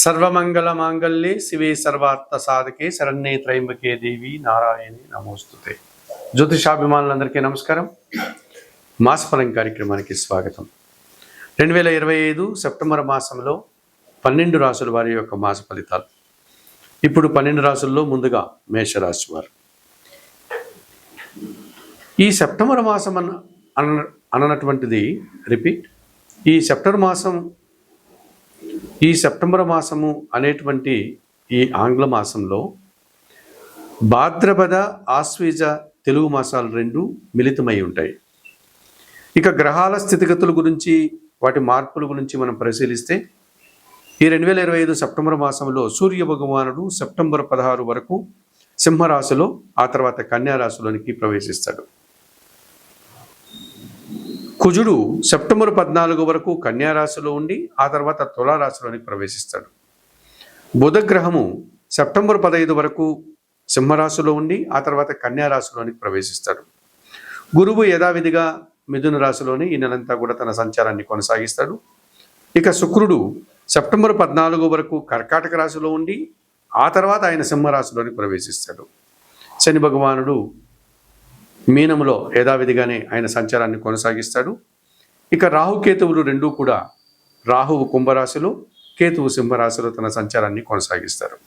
సర్వమంగళ మాంగళ్యే శివే సర్వార్థ సాధకే శరణ్యే త్రయంబకే దేవి నారాయణి నమోస్తుతే. జ్యోతిషాభిమానులందరికీ నమస్కారం. మాసఫలం కార్యక్రమానికి స్వాగతం. 2025 సెప్టెంబర్ మాసంలో 12 రాసుల వారి యొక్క మాస ఫలితాలు. ఇప్పుడు 12 రాసుల్లో ముందుగా మేషరాశి వారు. ఈ సెప్టెంబర్ మాసం అన్నటువంటిది రిపీట్. ఈ సెప్టెంబర్ మాసము అనేటువంటి ఈ ఆంగ్ల మాసంలో భాద్రపద ఆశ్వీజ తెలుగు మాసాలు రెండు మిళితమై ఉంటాయి. ఇక గ్రహాల స్థితిగతుల గురించి వాటి మార్పుల గురించి మనం పరిశీలిస్తే ఈ 2025 సెప్టెంబర్ మాసంలో సూర్య భగవానుడు సెప్టెంబర్ 16 వరకు సింహరాశిలో, ఆ తర్వాత కన్యా రాశిలోనికి ప్రవేశిస్తాడు. కుజుడు సెప్టెంబర్ 14 వరకు కన్యా రాశిలో ఉండి ఆ తర్వాత తులారాశిలోనికి ప్రవేశిస్తాడు. బుధగ్రహము సెప్టెంబర్ 15 వరకు సింహరాశిలో ఉండి ఆ తర్వాత కన్యా రాశిలోనికి ప్రవేశిస్తాడు. గురువు యథావిధిగా మిథున రాశిలోని ఈ నెలంతా కూడా తన సంచారాన్ని కొనసాగిస్తాడు. ఇక శుక్రుడు సెప్టెంబర్ 14 వరకు కర్కాటక రాశిలో ఉండి ఆ తర్వాత ఆయన సింహరాశిలోనికి ప్రవేశిస్తాడు. శని భగవానుడు మీనములో యథావిధిగానే ఆయన సంచారాన్ని కొనసాగిస్తాడు. ఇక రాహుకేతువులు రెండూ కూడా, రాహువు కుంభరాశిలో, కేతువు సింహరాశిలో తన సంచారాన్ని కొనసాగిస్తారు.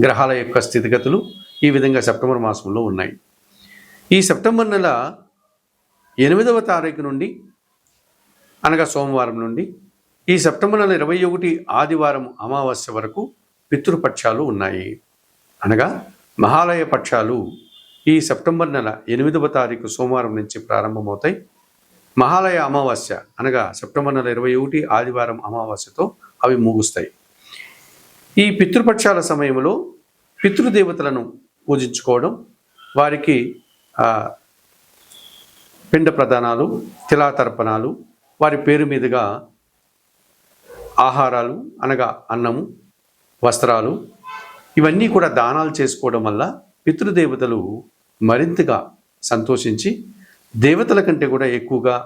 గ్రహాల యొక్క స్థితిగతులు ఈ విధంగా సెప్టెంబర్ మాసంలో ఉన్నాయి. ఈ సెప్టెంబర్ నెల 8వ తారీఖు నుండి అనగా సోమవారం నుండి ఈ సెప్టెంబర్ నెల 21 ఆదివారం అమావాస్య వరకు పితృపక్షాలు ఉన్నాయి. అనగా మహాలయ పక్షాలు ఈ సెప్టెంబర్ నెల 8వ తారీఖు సోమవారం నుంచి ప్రారంభమవుతాయి. మహాలయ అమావాస్య అనగా సెప్టెంబర్ నెల 21 ఆదివారం అమావాస్యతో అవి ముగుస్తాయి. ఈ పితృపక్షాల సమయంలో పితృదేవతలను పూజించుకోవడం, వారికి పిండ ప్రదానాలు, తిలాతర్పణాలు, వారి పేరు మీదుగా ఆహారాలు అనగా అన్నము, వస్త్రాలు, ఇవన్నీ కూడా దానాలు చేసుకోవడం వల్ల పితృదేవతలు మరింతగా సంతోషించి దేవతల కంటే కూడా ఎక్కువగా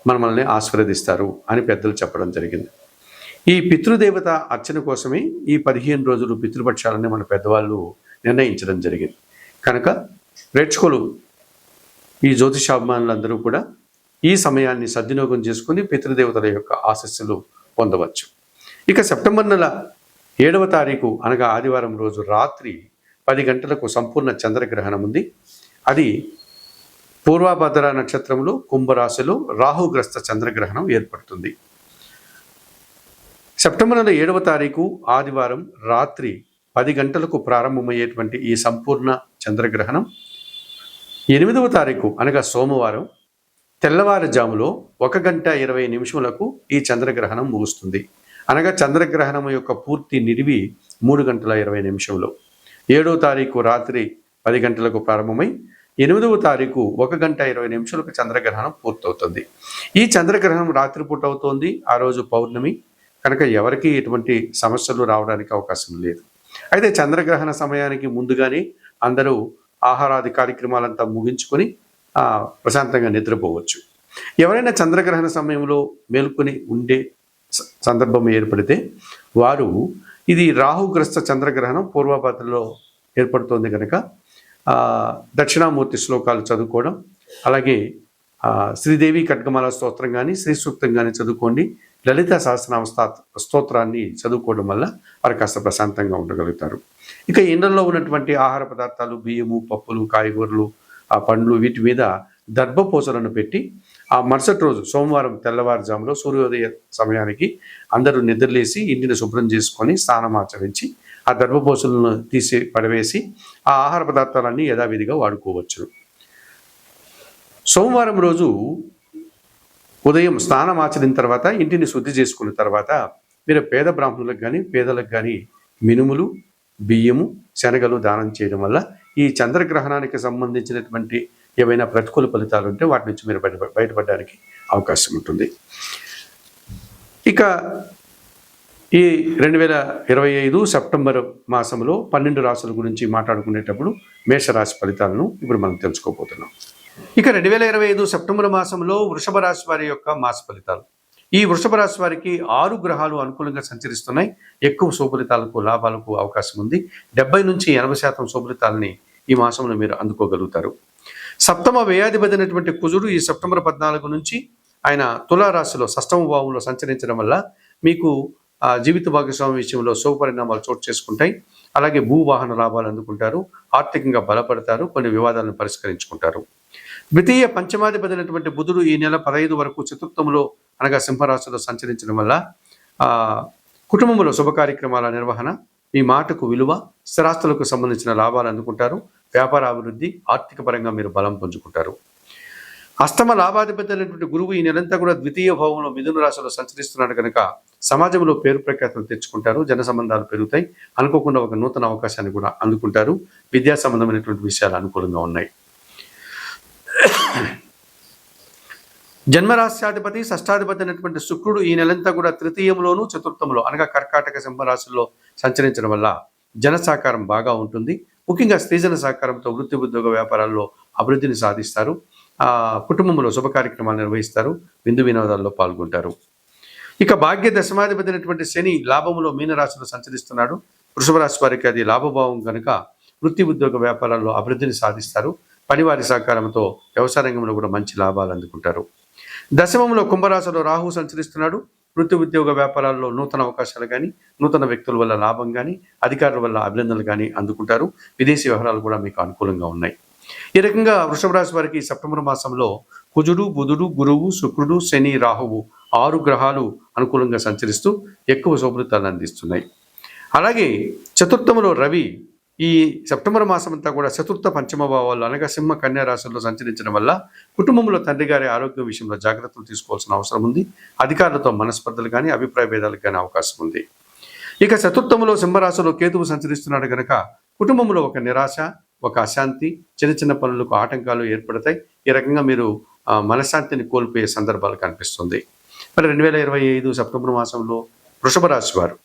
మనల్ని ఆశీర్వదిస్తారు అని పెద్దలు చెప్పడం జరిగింది. ఈ పితృదేవత అర్చన కోసమే ఈ 15 రోజులు పితృపక్షాలని మన పెద్దవాళ్ళు నిర్ణయించడం జరిగింది. కనుక ప్రేక్షకులు, ఈ జ్యోతిషాభిమానులందరూ కూడా ఈ సమయాన్ని సద్వినియోగం చేసుకుని పితృదేవతల యొక్క ఆశీస్సులు పొందవచ్చు. ఇక సెప్టెంబర్ నెల 7వ తారీఖు అనగా ఆదివారం రోజు రాత్రి 10 గంటలకు సంపూర్ణ చంద్రగ్రహణం ఉంది. అది పూర్వభద్ర నక్షత్రంలో కుంభరాశిలో రాహుగ్రస్త చంద్రగ్రహణం ఏర్పడుతుంది. సెప్టెంబర్ నెల 7వ తారీఖు ఆదివారం రాత్రి 10 గంటలకు ప్రారంభమయ్యేటువంటి ఈ సంపూర్ణ చంద్రగ్రహణం 8వ తారీఖు అనగా సోమవారం తెల్లవారుజాములో 1 గంట 20 నిమిషములకు ఈ చంద్రగ్రహణం ముగుస్తుంది. అనగా చంద్రగ్రహణం యొక్క పూర్తి నిడివి 3 గంటల 20 నిమిషంలో. 7వ తారీఖు రాత్రి 10 గంటలకు ప్రారంభమై 8వ తారీఖు 1 గంట 20 నిమిషాలకు చంద్రగ్రహణం పూర్తవుతుంది. ఈ చంద్రగ్రహణం రాత్రిపూట అవుతోంది. ఆ రోజు పౌర్ణమి కనుక ఎవరికి ఎటువంటి సమస్యలు రావడానికి అవకాశం లేదు. అయితే చంద్రగ్రహణ సమయానికి ముందుగానే అందరూ ఆహారాది కార్యక్రమాలంతా ముగించుకొని ప్రశాంతంగా నిద్రపోవచ్చు. ఎవరైనా చంద్రగ్రహణ సమయంలో మేల్కొని ఉండే సందర్భం ఏర్పడితే వారు, ఇది రాహుగ్రస్త చంద్రగ్రహణం పూర్వభద్రలో ఏర్పడుతోంది కనుక దక్షిణామూర్తి శ్లోకాలు చదువుకోవడం, అలాగే శ్రీదేవి ఖడ్గమాల స్తోత్రం కానీ శ్రీ సూక్తం కానీ చదువుకోండి. లలిత సహస్రనామ స్తోత్రాన్ని చదువుకోవడం వల్ల వారు కాస్త ప్రశాంతంగా ఉండగలుగుతారు. ఇక ఇండ్లలో ఉన్నటువంటి ఆహార పదార్థాలు, బియ్యము, పప్పులు, కాయగూరలు, పండ్లు, వీటి మీద దర్భపూసలను పెట్టి ఆ మరుసటి రోజు సోమవారం తెల్లవారుజాములో సూర్యోదయ సమయానికి అందరూ నిద్రలేసి ఇంటిని శుభ్రం చేసుకొని స్నానమాచరించి ఆ దర్భపూసలను తీసి పడవేసి ఆ ఆహార పదార్థాలన్నీ యథావిధిగా వాడుకోవచ్చు. సోమవారం రోజు ఉదయం స్నానం ఆచరిన తర్వాత ఇంటిని శుద్ధి చేసుకున్న తర్వాత మీరు పేద బ్రాహ్మణులకు కానీ పేదలకు కానీ మినుములు, బియ్యము, శనగలు దానం చేయడం వల్ల ఈ చంద్రగ్రహణానికి సంబంధించినటువంటి ఏవైనా ప్రతికూల ఫలితాలు ఉంటే వాటి నుంచి మీరు బయటపడడానికి అవకాశం ఉంటుంది. ఇక ఈ 2025 సెప్టెంబర్ మాసంలో 12 రాశుల గురించి మాట్లాడుకునేటప్పుడు మేషరాశి ఫలితాలను ఇప్పుడు మనం తెలుసుకోబోతున్నాం. ఇక 2025 సెప్టెంబర్ మాసంలో వృషభ రాశి వారి యొక్క మాస ఫలితాలు. ఈ వృషభ రాశి వారికి 6 గ్రహాలు అనుకూలంగా సంచరిస్తున్నాయి. ఎక్కువ శుభలితాలకు లాభాలకు అవకాశం ఉంది. 70 నుంచి 80% శుభలితాలని ఈ మాసంలో మీరు అందుకోగలుగుతారు. సప్తమ వ్యయాధిపతి అయినటువంటి కుజుడు ఈ సెప్టెంబర్ 14 నుంచి ఆయన తులారాశిలో షష్టమ భావంలో సంచరించడం వల్ల మీకు జీవిత భాగస్వామి విషయంలో శుభ పరిణామాలు చోటు చేసుకుంటాయి. అలాగే భూవాహన లాభాలు అందుకుంటారు. ఆర్థికంగా బలపడతారు. కొన్ని వివాదాలను పరిష్కరించుకుంటారు. ద్వితీయ పంచమాధిపతి అయినటువంటి బుధుడు ఈ నెల 15 వరకు చతుర్థంలో అనగా సింహరాశిలో సంచరించడం వల్ల కుటుంబంలో శుభ కార్యక్రమాల నిర్వహణ, మీ మాటకు విలువ, స్థిరాస్తులకు సంబంధించిన లాభాలు అందుకుంటారు. వ్యాపార అభివృద్ధి, ఆర్థిక పరంగా మీరు బలం పుంజుకుంటారు. అష్టమ లాభాధిపతి అయినటువంటి గురువు ఈ నెలంతా కూడా ద్వితీయ భావంలో మిథున రాశిలో సంచరిస్తున్నాడు కనుక సమాజంలో పేరు ప్రఖ్యాతులు తెచ్చుకుంటారు. జన సంబంధాలు పెరుగుతాయి. అనుకోకుండా ఒక నూతన అవకాశాన్ని కూడా అందుకుంటారు. విద్యా సంబంధమైనటువంటి విషయాలు అనుకూలంగా ఉన్నాయి. జన్మరాశ్యాధిపతి షష్టాధిపతి అయినటువంటి శుక్రుడు ఈ నెలంతా కూడా తృతీయంలోను చతుర్థంలో అనగా కర్కాటక సింహరాశుల్లో సంచరించడం వల్ల జన సహకారం బాగా ఉంటుంది. ముఖ్యంగా స్త్రీజన సహకారంతో వృత్తి ఉద్యోగ వ్యాపారాల్లో అభివృద్ధిని సాధిస్తారు. కుటుంబంలో శుభ కార్యక్రమాలు నిర్వహిస్తారు. విందు వినోదాల్లో పాల్గొంటారు. ఇక భాగ్య దశమాధిపతి అయినటువంటి శని లాభంలో మీనరాశిలో సంచరిస్తున్నాడు. వృషభ రాశి వారికి అది లాభభావం కనుక వృత్తి ఉద్యోగ వ్యాపారాల్లో అభివృద్ధిని సాధిస్తారు. పనివారి సహకారంతో వ్యవసాయ రంగంలో కూడా మంచి లాభాలు అందుకుంటారు. దశమంలో కుంభరాశిలో రాహు సంచరిస్తున్నాడు. వృత్తి ఉద్యోగ వ్యాపారాల్లో నూతన అవకాశాలు కానీ, నూతన వ్యక్తుల వల్ల లాభం కానీ, అధికారుల వల్ల అభినందనలు కానీ అందుకుంటారు. విదేశీ వ్యవహారాలు కూడా మీకు అనుకూలంగా ఉన్నాయి. ఈ రకంగా వృషభ రాశి వారికి సెప్టెంబర్ మాసంలో కుజుడు, బుధుడు, గురువు, శుక్రుడు, శని, రాహువు 6 గ్రహాలు అనుకూలంగా సంచరిస్తూ ఎక్కువ శుభఫలితాలను అందిస్తున్నాయి. అలాగే చతుర్థంలో రవి ఈ సెప్టెంబర్ మాసం అంతా కూడా చతుర్థ పంచమ భావాల్లో అనగా సింహ కన్యా రాశుల్లో సంచరించడం వల్ల కుటుంబంలో తండ్రి గారి ఆరోగ్య విషయంలో జాగ్రత్తలు తీసుకోవాల్సిన అవసరం ఉంది. అధికారులతో మనస్పర్ధలు కానీ, అభిప్రాయ భేదాలకు కానీ అవకాశం ఉంది. ఇక చతుర్థంలో సింహరాశిలో కేతువు సంచరిస్తున్నాడు కనుక కుటుంబంలో ఒక నిరాశ, ఒక అశాంతి, చిన్న చిన్న పనులకు ఆటంకాలు ఏర్పడతాయి. ఈ రకంగా మీరు మనశ్శాంతిని కోల్పోయే సందర్భాలు కనిపిస్తుంది. మరి 2025 సెప్టెంబర్ మాసంలో వృషభ రాశి వారు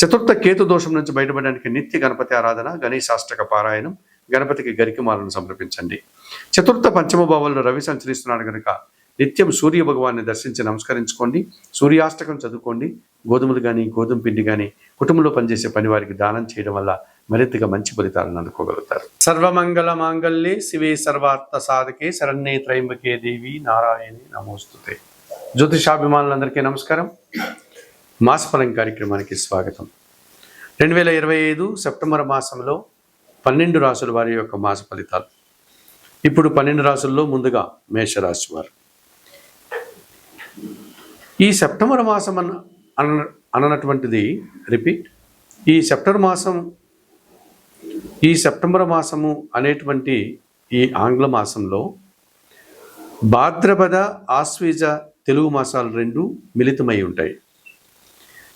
చతుర్థ కేతు దోషం నుంచి బయటపడడానికి నిత్య గణపతి ఆరాధన, గణేశాష్టక పారాయణం, గణపతికి గరికమాలను సమర్పించండి. చతుర్థ పంచమ భావంలో రవి సంచరిస్తున్నాడు కనుక నిత్యం సూర్య భగవాన్ని దర్శించి నమస్కరించుకోండి. సూర్యాష్టకం చదువుకోండి. గోధుమలు కానీ, గోధుమ పిండి కానీ కుటుంబంలో పనిచేసే పని వారికి దానం చేయడం వల్ల మరింతగా మంచి ఫలితాలను అందుకోగలుగుతారు. సర్వమంగళ మాంగళ్యే శివే సర్వార్థ సాధకే శరణ్యే త్రయంబకే దేవి నారాయణి నమోస్తుతే. జ్యోతిషాభిమానులందరికీ నమస్కారం. మాసఫలం కార్యక్రమానికి స్వాగతం. 2025 సెప్టెంబర్ మాసంలో 12 రాసుల వారి యొక్క మాస ఫలితాలు. ఇప్పుడు 12 రాసుల్లో ముందుగా మేషరాశి వారు. ఈ సెప్టెంబర్ మాసం అన్నటువంటిది రిపీట్. ఈ సెప్టెంబర్ మాసము అనేటువంటి ఈ ఆంగ్ల మాసంలో భాద్రపద, ఆశ్వీజ తెలుగు మాసాలు 2 మిళితమై ఉంటాయి.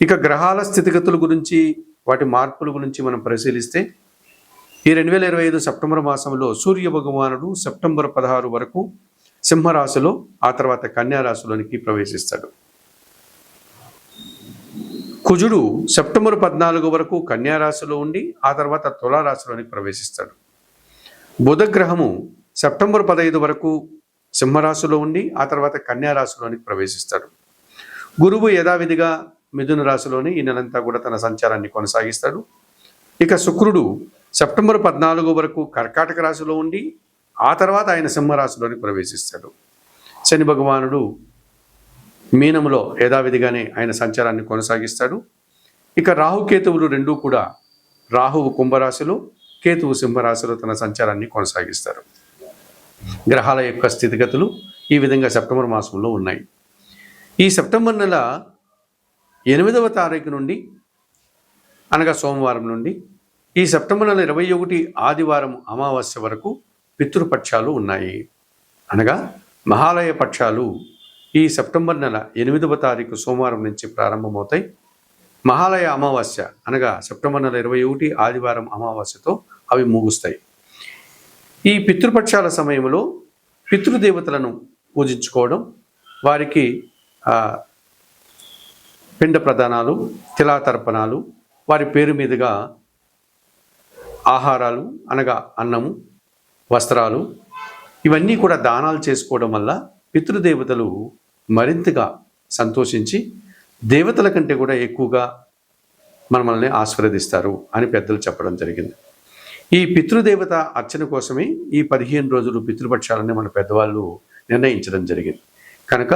ఇక గ్రహాల స్థితిగతుల గురించి, వాటి మార్పుల గురించి మనం పరిశీలిస్తే ఈ 2025 సెప్టెంబర్ మాసంలో సూర్య భగవానుడు సెప్టెంబర్ 16 వరకు సింహరాశిలో, ఆ తర్వాత కన్యా రాశిలోనికి ప్రవేశిస్తాడు. కుజుడు సెప్టెంబర్ 14 వరకు కన్యా రాశిలో ఉండి ఆ తర్వాత తులారాశిలోనికి ప్రవేశిస్తాడు. బుధగ్రహము సెప్టెంబర్ 15 వరకు సింహరాశిలో ఉండి ఆ తర్వాత కన్యా రాశిలోనికి ప్రవేశిస్తాడు. గురువు యథావిధిగా మిథున రాశిలోని ఈ నెలంతా కూడా తన సంచారాన్ని కొనసాగిస్తాడు. ఇక శుక్రుడు సెప్టెంబర్ 14 వరకు కర్కాటక రాశిలో ఉండి ఆ తర్వాత ఆయన సింహరాశిలోనికి ప్రవేశిస్తాడు. శని భగవానుడు మీనములో యథావిధిగానే ఆయన సంచారాన్ని కొనసాగిస్తాడు. ఇక రాహుకేతువులు 2 కూడా, రాహువు కుంభరాశిలో, కేతువు సింహరాశిలో తన సంచారాన్ని కొనసాగిస్తారు. గ్రహాల యొక్క స్థితిగతులు ఈ విధంగా సెప్టెంబర్ మాసంలో ఉన్నాయి. ఈ సెప్టెంబర్ నెల 8వ తారీఖు నుండి అనగా సోమవారం నుండి ఈ సెప్టెంబర్ నెల 21 ఆదివారం అమావాస్య వరకు పితృపక్షాలు ఉన్నాయి. అనగా మహాలయ పక్షాలు ఈ సెప్టెంబర్ నెల 8వ తారీఖు సోమవారం నుంచి ప్రారంభమవుతాయి. మహాలయ అమావాస్య అనగా సెప్టెంబర్ నెల 21 ఆదివారం అమావాస్యతో అవి ముగుస్తాయి. ఈ పితృపక్షాల సమయంలో పితృదేవతలను పూజించుకోవడం, వారికి పిండ ప్రదానాలు, తిలాతర్పణాలు, వారి పేరు మీదుగా ఆహారాలు అనగా అన్నము, వస్త్రాలు ఇవన్నీ కూడా దానాలు చేసుకోవడం వల్ల పితృదేవతలు మరింతగా సంతోషించి దేవతల కంటే కూడా ఎక్కువగా మనల్ని ఆశీర్వదిస్తారు అని పెద్దలు చెప్పడం జరిగింది. ఈ పితృదేవత అర్చన కోసమే ఈ 15 రోజులు పితృపక్షాలని మన పెద్దవాళ్ళు నిర్ణయించడం జరిగింది. కనుక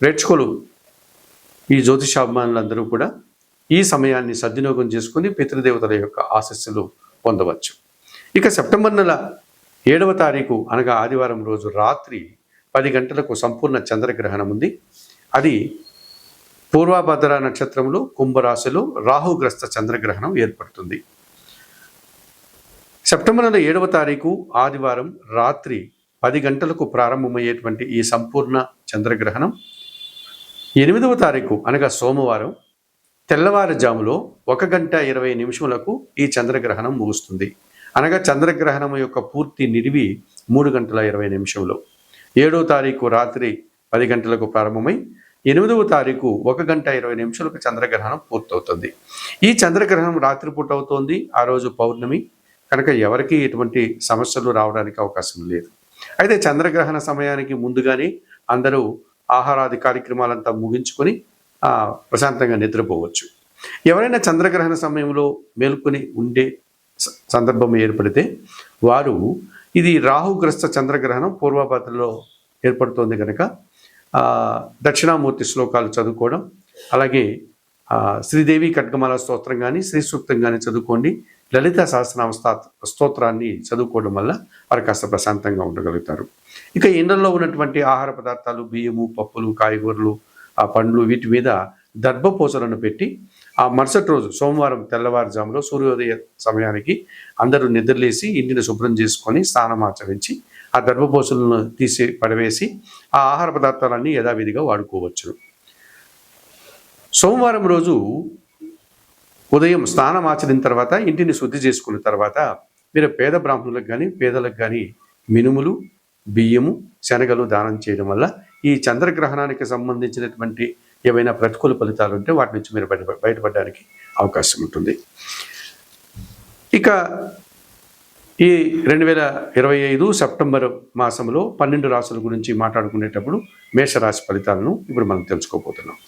ప్రేక్షకులు ఈ జ్యోతిషాభిమానులందరూ కూడా ఈ సమయాన్ని సద్వినియోగం చేసుకుని పితృదేవతల యొక్క ఆశీస్సులు పొందవచ్చు. ఇక సెప్టెంబర్ నెల 7వ తారీఖు అనగా ఆదివారం రోజు రాత్రి 10 గంటలకు సంపూర్ణ చంద్రగ్రహణం ఉంది. అది పూర్వభద్ర నక్షత్రంలో కుంభరాశిలో రాహుగ్రస్త చంద్రగ్రహణం ఏర్పడుతుంది. సెప్టెంబర్ నెల 7వ తారీఖు ఆదివారం రాత్రి 10 గంటలకు ప్రారంభమయ్యేటువంటి ఈ సంపూర్ణ చంద్రగ్రహణం 8వ తారీఖు అనగా సోమవారం తెల్లవారుజాములో 1:20 ఈ చంద్రగ్రహణం ముగుస్తుంది. అనగా చంద్రగ్రహణం యొక్క పూర్తి నిడివి 3:20. 7వ తారీఖు రాత్రి 10 గంటలకు ప్రారంభమై 8వ తారీఖు 1:20 చంద్రగ్రహణం పూర్తవుతుంది. ఈ చంద్రగ్రహణం రాత్రిపూట అవుతోంది. ఆ రోజు పౌర్ణమి కనుక ఎవరికి ఎటువంటి సమస్యలు రావడానికి అవకాశం లేదు. అయితే చంద్రగ్రహణ సమయానికి ముందుగానే అందరూ ఆహారాది కార్యక్రమాలంతా ముగించుకొని ప్రశాంతంగా నిద్రపోవచ్చు. ఎవరైనా చంద్రగ్రహణ సమయంలో మేల్కొని ఉండే సందర్భం ఏర్పడితే వారు ఇది రాహుగ్రస్త చంద్రగ్రహణం పూర్వభద్రలో ఏర్పడుతోంది కనుక దక్షిణామూర్తి శ్లోకాలు చదువుకోవడం, అలాగే శ్రీదేవి ఖడ్గమాల స్తోత్రం కానీ శ్రీ సూక్తం కానీ చదువుకోండి. లలిత సహస్రనామ స్తోత్రాన్ని చదువుకోవడం వల్ల వారు కాస్త ప్రశాంతంగా ఉండగలుగుతారు. ఇక ఇండ్లలో ఉన్నటువంటి ఆహార పదార్థాలు బియ్యము, పప్పులు, కాయగూరలు, పండ్లు వీటి మీద దర్భపోసలను పెట్టి ఆ మరుసటి రోజు సోమవారం తెల్లవారుజాములో సూర్యోదయ సమయానికి అందరూ నిద్రలేసి ఇంటిని శుభ్రం చేసుకొని స్నానం ఆచరించి ఆ దర్భపోసలను తీసి పడవేసి ఆ ఆహార పదార్థాలన్నీ యథావిధిగా వాడుకోవచ్చు. సోమవారం రోజు ఉదయం స్నానం ఆచరిన తర్వాత ఇంటిని శుద్ధి చేసుకున్న తర్వాత మీరు పేద బ్రాహ్మణులకు కానీ పేదలకు కానీ మినుములు, బియ్యము, శనగలు దానం చేయడం వల్ల ఈ చంద్రగ్రహణానికి సంబంధించినటువంటి ఏవైనా ప్రతికూల ఫలితాలు ఉంటే వాటి నుంచి మీరు బయటపడడానికి అవకాశం ఉంటుంది. ఇక ఈ 2025 సెప్టెంబర్ మాసంలో 12 రాశుల గురించి మాట్లాడుకునేటప్పుడు మేషరాశి ఫలితాలను ఇప్పుడు మనం తెలుసుకోబోతున్నాం.